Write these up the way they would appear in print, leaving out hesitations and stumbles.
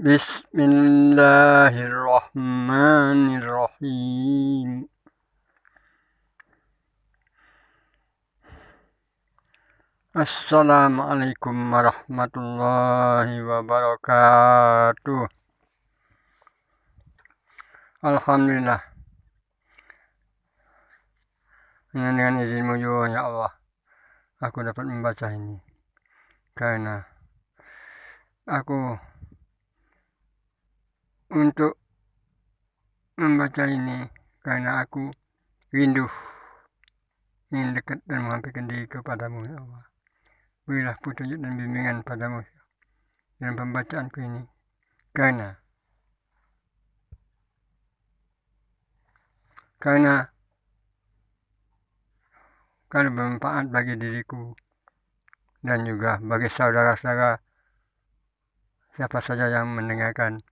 Bismillahirrahmanirrahim. Assalamualaikum warahmatullahi wabarakatuh. Alhamdulillah, dengan izin-Mu ya Allah, aku dapat membaca ini karena aku untuk membaca ini karena aku rindu ingin dekat dan menghampirkan diri kepadamu ya Allah. Berilah petunjuk dan bimbingan padamu dalam pembacaanku ini karena kalau bermanfaat bagi diriku dan juga bagi saudara-saudara siapa saja yang mendengarkan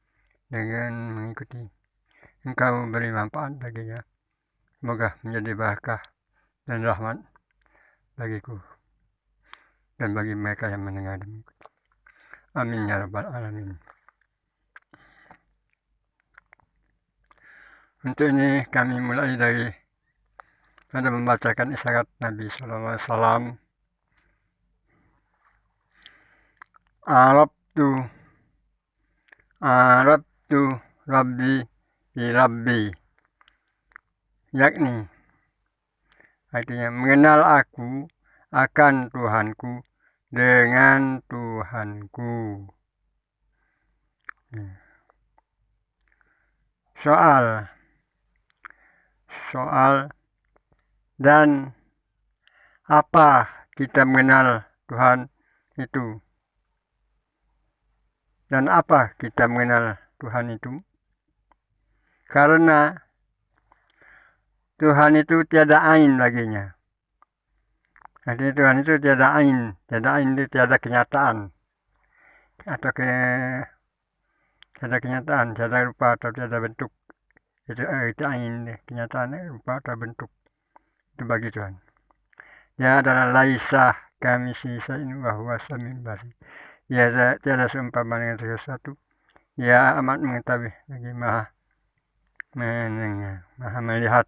dengan mengikuti, Engkau beri manfaat baginya. Semoga menjadi berkah dan rahmat bagiku dan bagi mereka yang mendengar dan mengikuti. Amin ya rabbal alamin. Untuk ini kami mulai dari pada membacakan isyarat Nabi Sallallahu Alaihi Wasallam. Arabtu Rabbi bi Rabbi, yakni artinya mengenal aku akan Tuhanku dengan Tuhanku. Soal dan apa kita mengenal Tuhan itu? Dan apa kita mengenal Tuhan itu? Karena Tuhan itu tiada ain baginya. Jadi Tuhan itu tiada ain itu tiada kenyataan atau tiada kenyataan, tiada rupa atau tiada bentuk. Itu ain, kenyataan rupa atau bentuk. Itu bagi Tuhan. Dia adalah laisa kamitslihi syai'un wa huwas samiul basir. Dia tiada seumpama dengan sesuatu. Dia amat mengetahui lagi maha mendengar, maha melihat.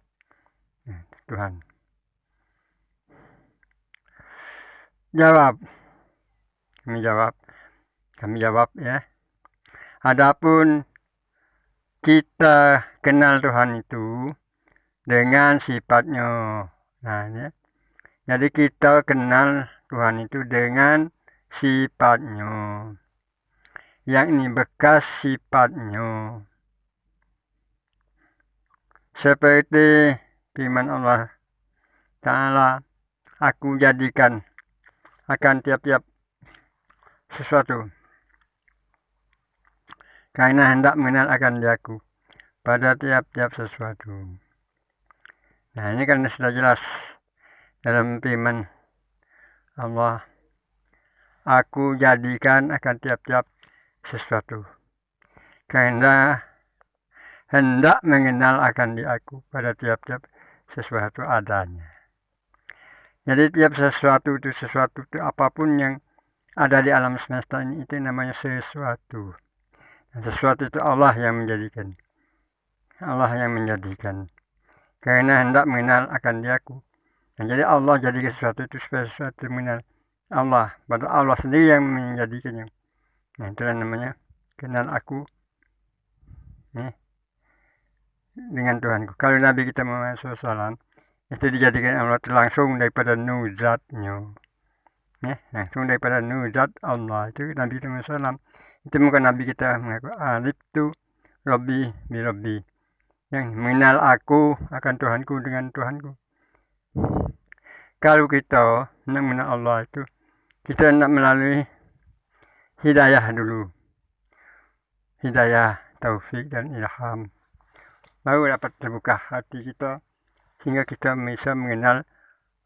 Tuhan. Kami jawab ya. Adapun kita kenal Tuhan itu dengan sifatnya. Nah, ya. Jadi kita kenal Tuhan itu dengan sifatnya, yakni bekas sifatnya. Seperti firman Allah Ta'ala, aku jadikan akan tiap-tiap sesuatu karena hendak mengenal akan Diaku pada tiap-tiap sesuatu. Nah, ini kan sudah jelas dalam firman Allah, aku jadikan akan tiap-tiap sesuatu karena hendak mengenal akan Diaku pada tiap-tiap sesuatu adanya. Jadi tiap sesuatu itu apapun yang ada di alam semesta ini itu namanya sesuatu. Dan sesuatu itu Allah yang menjadikan. Karena hendak mengenal akan Diaku. Nah, jadi Allah jadikan sesuatu itu supaya sesuatu mengenal Allah. Padahal Allah sendiri yang menjadikannya. Nah, itulah namanya kenal aku dengan Tuhanku. Kalau Nabi kita Muhammad SAW itu dijadikan Allah itu langsung daripada nuzatnya. Langsung daripada nuzat Allah itu Nabi kita Muhammad SAW. Itu bukan Nabi kita mengaku arabtu Rabbi bi Rabbi, yang mengenal aku akan Tuhanku dengan Tuhanku. Kalau kita nak mengenal Allah itu kita nak melalui hidayah dulu, hidayah taufik dan ilham, baru dapat terbuka hati kita sehingga kita bisa mengenal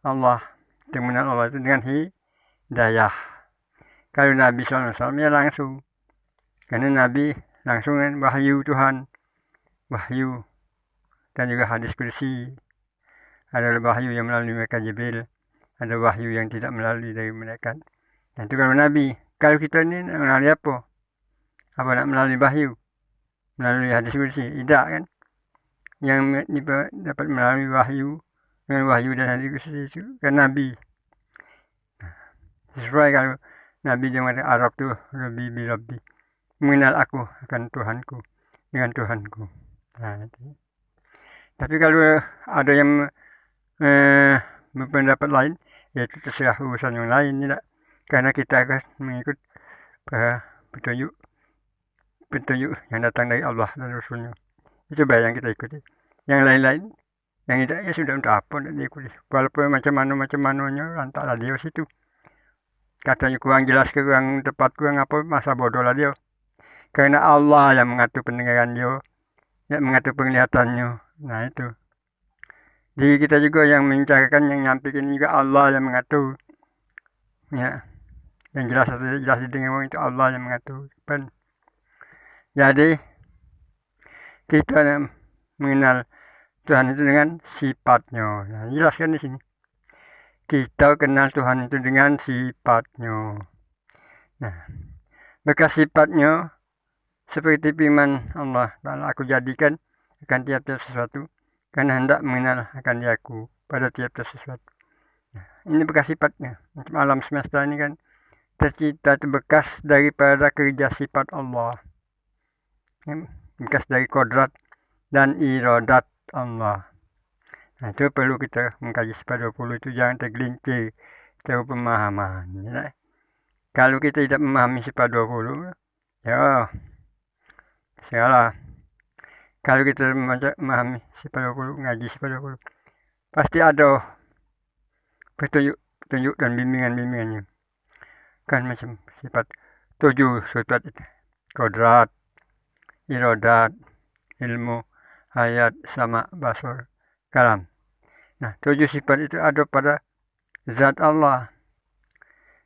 Allah. Kita mengenal Allah itu dengan hidayah. Kalau Nabi SAW ya langsung, karena Nabi langsung dengan wahyu Tuhan, wahyu dan juga hadis kursi. Ada wahyu yang melalui malaikat Jibril, ada wahyu yang tidak melalui dari malaikat. Nah, itu kalau Nabi. Kalau kita ini melalui Apa nak melalui wahyu, melalui hadis kursi? Tidak kan? Yang dapat melalui wahyu, dengan wahyu dan hadis kursi itu kan Nabi. Sesuai kalau Nabi dengan Arab tu Rabbi bi Rabbi, mengenal aku akan Tuhanku dengan Tuhanku. Nah, itu. Tapi kalau ada yang berpendapat lain, ya itu terserah urusan yang lain, tidak. Karena kita akan mengikut petunjuk yang datang dari Allah dan Rasulnya. Itu baik yang kita ikuti. Yang lain-lain, yang tidak, ya sudah, untuk apa tidak diikuti. Walaupun macam mananya, lantaklah dia situ. Katanya kurang jelas, kurang tepat, kurang apa, masa bodoh lah dia. Karena Allah yang mengatur pendengaran dia, yang mengatur penglihatannya. Nah itu. Jadi kita juga yang membicarakan, yang nyampaikan juga Allah yang mengatur. Ya, yang jelas atau jelas didengar orang itu Allah yang mengatur. Jadi kita mengenal Tuhan itu dengan sifatnya. Nah, jelaskan di sini. Kita kenal Tuhan itu dengan sifatnya. Nah, bekas sifatnya seperti firman Allah, aku jadikan akan tiap-tiap sesuatu karena hendak mengenal akan Diaku pada tiap-tiap sesuatu. Nah, ini bekas sifatnya. Alam semesta ini kan tercipta, bekas daripada kerja sifat Allah, bekas dari kodrat dan iradat Allah. Nah, itu perlu kita mengkaji sifat 20 itu, jangan tergelincir jauh pemahaman. Ya. Kalau kita tidak memahami sifat 20, ya salah. Kalau kita memahami sifat 20, ngaji sifat 20, pasti ada petunjuk dan bimbingan-bimbingannya. Kan macam sifat 7 sifat itu. Kodrat, iradat, ilmu, hayat, sama, basar, kalam. Nah, 7 sifat itu ada pada zat Allah.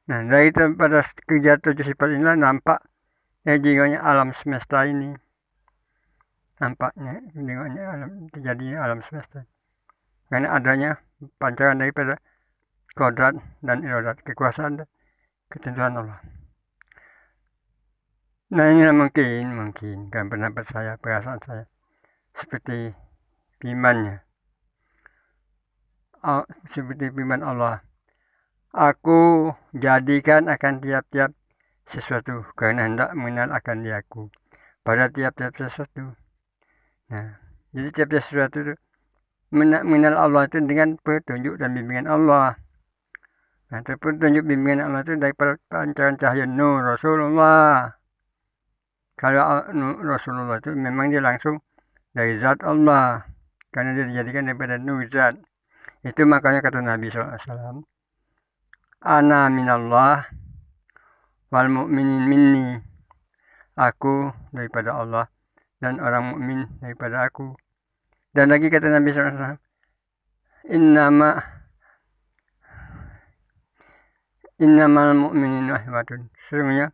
Nah, dari pada kerja 7 sifat inilah nampak jadinya alam semesta ini. Nampaknya terjadinya alam semesta. Karena adanya pancaran daripada kodrat dan iradat, kekuasaan dan ketentuan Allah. Nah, ini mungkin kan pendapat saya, perasaan saya, seperti firman-Nya. Seperti firman Allah, aku jadikan akan tiap-tiap sesuatu karena hendak mengenal akan Diaku pada tiap-tiap sesuatu. Nah, jadi tiap-tiap sesuatu itu mengenal Allah itu dengan petunjuk dan bimbingan Allah. Nah, petunjuk bimbingan Allah itu dari pancaran cahaya nur Rasulullah. Kalau Rasulullah itu memang dia langsung dari zat Allah, karena dia dijadikan daripada nur zat. Itu makanya kata Nabi SAW, ana minallah wal mu'minin minni. Aku daripada Allah dan orang mukmin daripada aku. Dan lagi kata Nabi SAW, innamal mu'minin wahwatun. Sesungguhnya